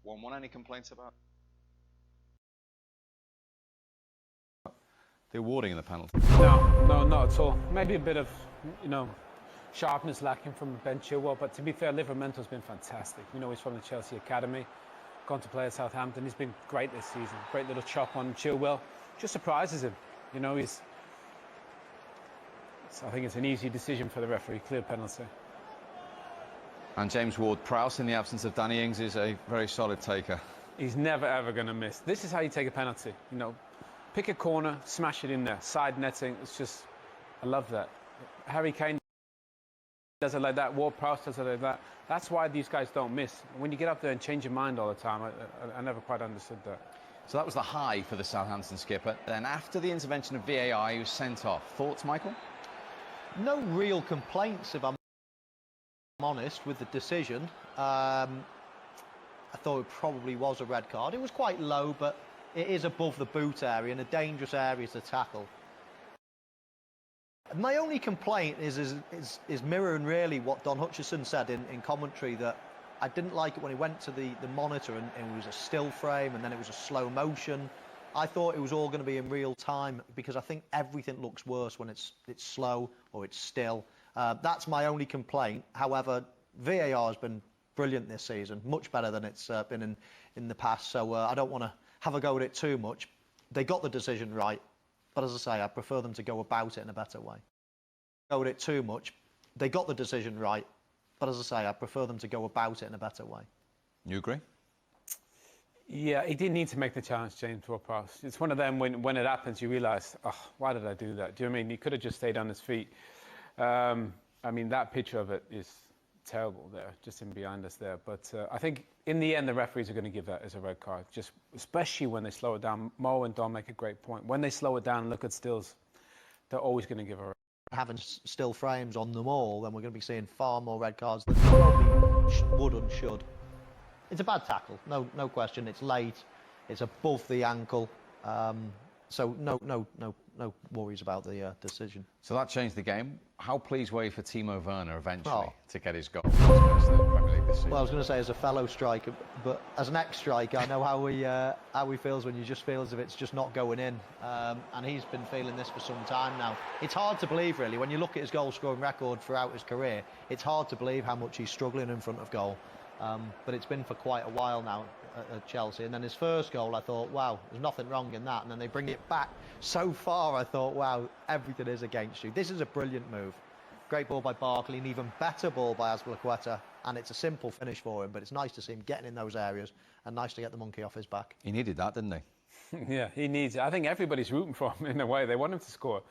1-1. Any complaints about the awarding of the penalty? No, not at all. Maybe a bit of, sharpness lacking from Ben Chilwell, but to be fair, Livermento's been fantastic. He's from the Chelsea Academy, gone to play at Southampton. He's been great this season. Great little chop on Chilwell. Just surprises him. I think it's an easy decision for the referee, clear penalty. And James Ward-Prowse, in the absence of Danny Ings, is a very solid taker. He's never, ever going to miss. This is how you take a penalty. Pick a corner, smash it in there. Side netting, it's just, I love that. Harry Kane does it like that. Ward-Prowse does it like that. That's why these guys don't miss. When you get up there and change your mind all the time, I never quite understood that. So that was the high for the Southampton skipper. Then after the intervention of VAR, he was sent off. Thoughts, Michael? No real complaints, if I'm honest, with the decision. I thought it probably was a red card. It was quite low, but it is above the boot area and a dangerous area to tackle. My only complaint is mirroring really what Don Hutchison said in commentary, that I didn't like it when he went to the monitor and it was a still frame and then it was a slow motion. I thought it was all going to be in real time, because I think everything looks worse when it's slow or it's still. That's my only complaint. However, VAR has been brilliant this season, much better than it's been in the past, so I don't want to have a go at it too much. They got the decision right, but as I say, I prefer them to go about it in a better way. Go at it too much. They got the decision right, but as I say, I prefer them to go about it in a better way. You agree? Yeah, he didn't need to make the challenge, James Ward-Prowse. It's one of them, when it happens, you realise, oh, why did I do that? Do you know what I mean? He could have just stayed on his feet. That picture of it is terrible there, just in behind us there. But I think in the end, the referees are going to give that as a red card, just especially when they slow it down. Mo and Don make a great point. When they slow it down and look at stills, they're always going to give a red card. Having still frames on them all, then we're going to be seeing far more red cards than probably would and should. It's a bad tackle, no question. It's late, it's above the ankle, so no worries about the decision. So that changed the game. How pleased were you for Timo Werner eventually to get his goal? Well, I was going to say as a fellow striker, but as an ex-striker, I know how he feels when you just feel as if it's just not going in, and he's been feeling this for some time now. It's hard to believe, really, when you look at his goal-scoring record throughout his career. It's hard to believe how much he's struggling in front of goal. But it's been for quite a while now at Chelsea. And then his first goal, I thought, wow, there's nothing wrong in that. And then they bring it back so far, I thought, wow, everything is against you. This is a brilliant move. Great ball by Barkley, an even better ball by Azpilicueta. And it's a simple finish for him, but it's nice to see him getting in those areas and nice to get the monkey off his back. He needed that, didn't he? Yeah, he needs it. I think everybody's rooting for him in a way. They want him to score.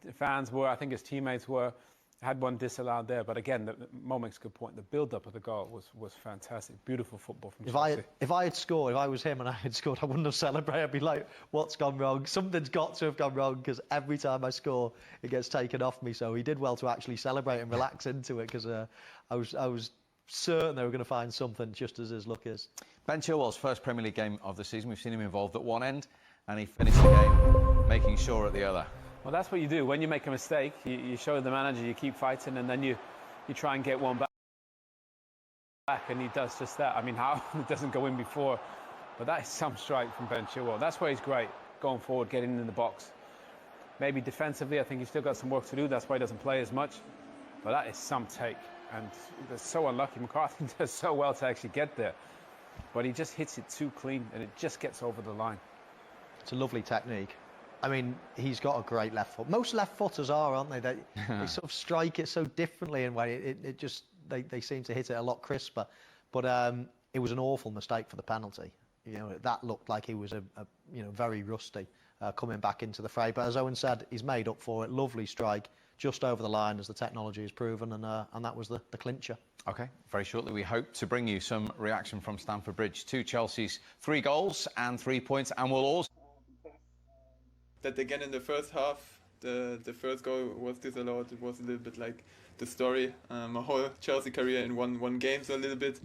The fans were, I think his teammates were. Had one disallowed there, but again, Mo makes a good point. The build-up of the goal was fantastic. Beautiful football from Chelsea. If I had scored, if I was him and I had scored, I wouldn't have celebrated. I'd be like, what's gone wrong? Something's got to have gone wrong, because every time I score, it gets taken off me. So he did well to actually celebrate and relax into it, because I was certain they were going to find something, just as his luck is. Ben Chilwell's first Premier League game of the season. We've seen him involved at one end, and he finished the game making sure at the other. Well, that's what you do. When you make a mistake, you show the manager, you keep fighting, and then you try and get one back, and he does just that. I mean, how it doesn't go in before, but that is some strike from Ben Chilwell. That's where he's great, going forward, getting in the box. Maybe defensively, I think he's still got some work to do. That's why he doesn't play as much, but that is some take, and they're so unlucky. McCarthy does so well to actually get there, but he just hits it too clean, and it just gets over the line. It's a lovely technique. I mean, he's got a great left foot. Most left footers are, aren't they? They sort of strike it so differently in a way. They seem to hit it a lot crisper. But it was an awful mistake for the penalty. That looked like he was very rusty coming back into the fray. But as Owen said, he's made up for it. Lovely strike, just over the line, as the technology has proven, and that was the clincher. OK, very shortly we hope to bring you some reaction from Stamford Bridge to Chelsea's 3 goals and 3 points, and we'll also... That again in the first half, the first goal was disallowed. It was a little bit like the story, my whole Chelsea career in one game, so a little bit.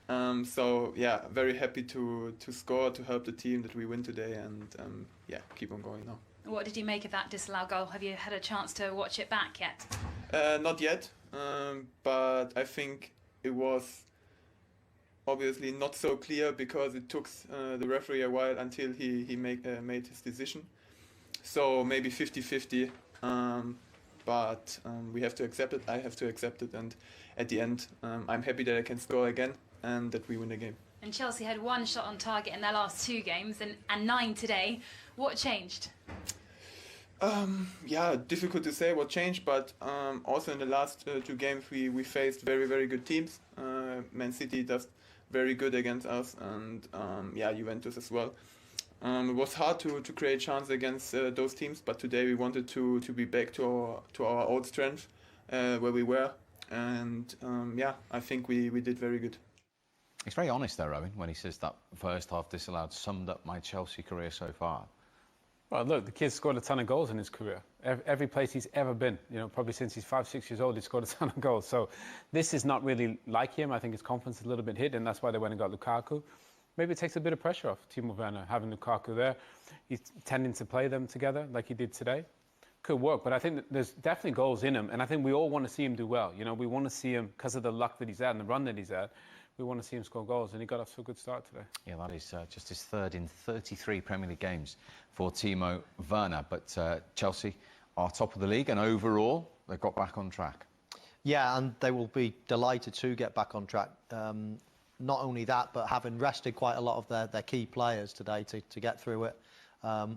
So yeah, very happy to score, to help the team, that we win today, and yeah, keep on going now. What did you make of that disallowed goal? Have you had a chance to watch it back yet? Not yet, but I think it was obviously not so clear because it took the referee a while until he made his decision. So maybe 50-50, but we have to accept it. I have to accept it, and at the end, I'm happy that I can score again and that we win the game. And Chelsea had 1 shot on target in their last 2 games and 9 today. What changed? Yeah, difficult to say what changed, but also in the last 2 games we faced very, very good teams. Man City does very good against us, and yeah, Juventus as well. It was hard to create chance against those teams, but today we wanted to be back to our old strength where we were, and yeah, I think we did very good. He's very honest there, Owen, when he says that first half disallowed summed up my Chelsea career so far. Well, look, the kid's scored a ton of goals in his career. Every place he's ever been, probably since he's 5-6 years old, he's scored a ton of goals. So this is not really like him. I think his confidence is a little bit hit, and that's why they went and got Lukaku. Maybe it takes a bit of pressure off Timo Werner, having Lukaku there. He's tending to play them together like he did today. Could work, but I think that there's definitely goals in him, and I think we all want to see him do well. We want to see him, because of the luck that he's had and the run that he's had, we want to see him score goals, and he got off to a good start today. Yeah, that is just his 3rd in 33 Premier League games for Timo Werner. But Chelsea are top of the league, and overall, they've got back on track. Yeah, and they will be delighted to get back on track. Not only that, but having rested quite a lot of their key players today to get through it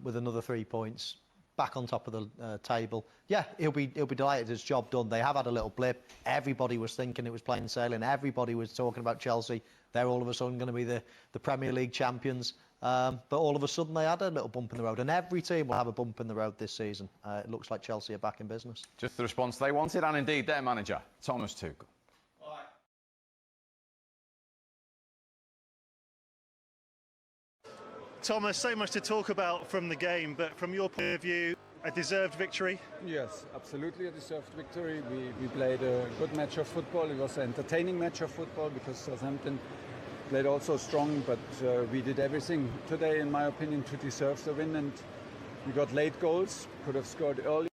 with another 3 points, back on top of the table. Yeah, he'll be delighted. His job done. They have had a little blip. Everybody was thinking it was plain sailing. Everybody was talking about Chelsea. They're all of a sudden going to be the Premier League champions. But all of a sudden they had a little bump in the road, and every team will have a bump in the road this season. It looks like Chelsea are back in business. Just the response they wanted, and indeed their manager, Thomas Tuchel. Thomas, so much to talk about from the game, but from your point of view, a deserved victory? Yes, absolutely a deserved victory. We played a good match of football. It was an entertaining match of football because Southampton played also strong, but we did everything today, in my opinion, to deserve the win, and we got late goals, could have scored early.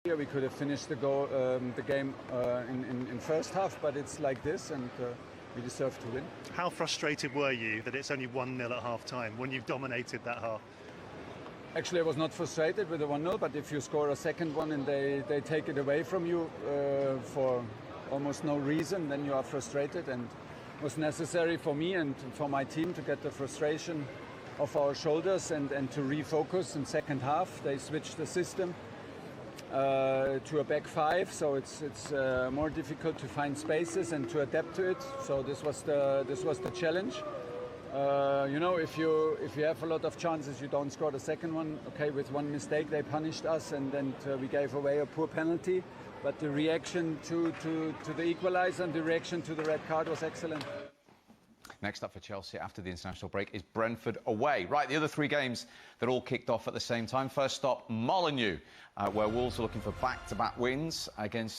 We could have finished the game in first half, but it's like this, and we deserve to win. How frustrated were you that it's only 1-0 at half-time when you've dominated that half? Actually, I was not frustrated with the 1-0, but if you score a second one and they take it away from you for almost no reason, then you are frustrated, and it was necessary for me and for my team to get the frustration off our shoulders and to refocus in second half. They switched the system to a back 5, so it's more difficult to find spaces and to adapt to it. So this was the challenge. If you have a lot of chances, you don't score the second one. Okay, with one mistake they punished us, and then we gave away a poor penalty. But the reaction to the equaliser and the reaction to the red card was excellent. Next up for Chelsea after the international break is Brentford away. Right, the other 3 games that all kicked off at the same time. First stop, Molineux, where Wolves are looking for back-to-back wins against